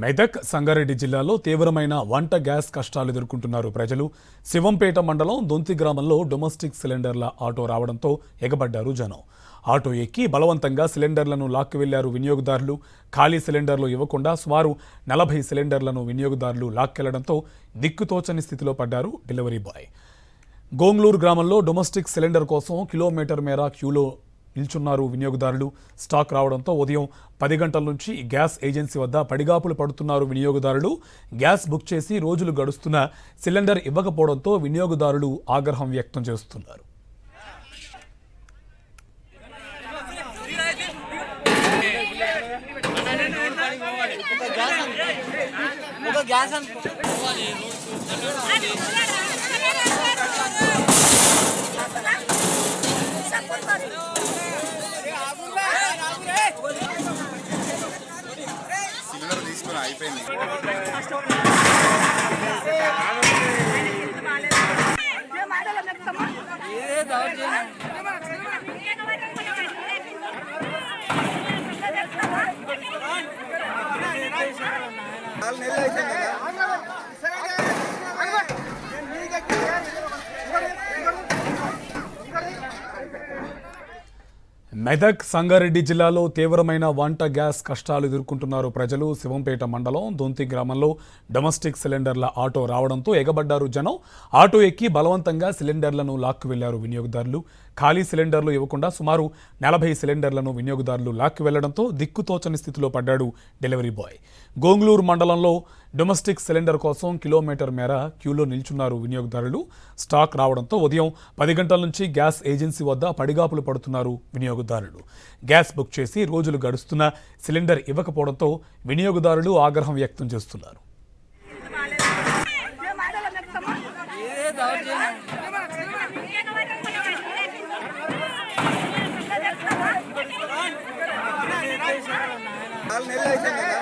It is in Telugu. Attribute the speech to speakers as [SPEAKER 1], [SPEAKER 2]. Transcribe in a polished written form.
[SPEAKER 1] మెదక్ సంగారెడ్డి జిల్లాలో తీవ్రమైన వంట గ్యాస్ కష్టాలు ఎదుర్కొంటున్నారు ప్రజలు. శివంపేట మండలం దొంతి గ్రామంలో డొమెస్టిక్ సిలిండర్ల ఆటో రావడంతో ఎగబడ్డారు జనం. ఆటో ఎక్కి బలవంతంగా సిలిండర్లను లాక్కు వెళ్లారు వినియోగదారులు. ఖాళీ సిలిండర్లు ఇవ్వకుండా సుమారు 40 సిలిండర్లను వినియోగదారులు లాక్కెళ్లడంతో దిక్కుతోచని స్థితిలో పడ్డారు డెలివరీ బాయ్. గోంగ్లూరు గ్రామంలో డొమెస్టిక్ సిలిండర్ కోసం కిలోమీటర్ మేర క్యూలో నిల్చున్నారు వినియోగదారులు. స్టాక్ రావడంతో ఉదయం 10 గంటల నుంచి గ్యాస్ ఏజెన్సీ వద్ద పడిగాపులు పడుతున్నారు వినియోగదారులు. గ్యాస్ బుక్ చేసి రోజులు గడుస్తున్నా సిలిండర్ ఇవ్వకపోవడంతో వినియోగదారులు ఆగ్రహం వ్యక్తం చేస్తున్నారు.
[SPEAKER 2] సిలిండర్ తీసుకుని అయిపోయింది.
[SPEAKER 1] మెదక్ సంగారెడ్డి జిల్లాలో తీవ్రమైన వంట గ్యాస్ కష్టాలు ఎదుర్కొంటున్నారు ప్రజలు. శివంపేట మండలం దొంతి గ్రామంలో డొమెస్టిక్ సిలిండర్ల ఆటో రావడంతో ఎగబడ్డారు జనం. ఆటో ఎక్కి బలవంతంగా సిలిండర్లను లాక్కు వెళ్లారు వినియోగదారులు. ఖాళీ సిలిండర్లు ఇవ్వకుండా సుమారు 40 సిలిండర్లను వినియోగదారులు లాక్కు వెళ్లడంతో దిక్కుతోచని స్థితిలో పడ్డాడు డెలివరీ బాయ్. గోంగ్లూరు మండలంలో డొమెస్టిక్ సిలిండర్ కోసం కిలోమీటర్ మేర క్యూలో నిల్చున్నారు వినియోగదారులు. స్టాక్ రావడంతో ఉదయం 10 గంటల నుంచి గ్యాస్ ఏజెన్సీ వద్ద పడిగాపులు పడుతున్నారు వినియోగదారులు. గ్యాస్ బుక్ చేసి రోజులు గడుస్తున్నా సిలిండర్ ఇవ్వకపోవడంతో వినియోగదారులు ఆగ్రహం వ్యక్తం చేస్తున్నారు.
[SPEAKER 2] నెల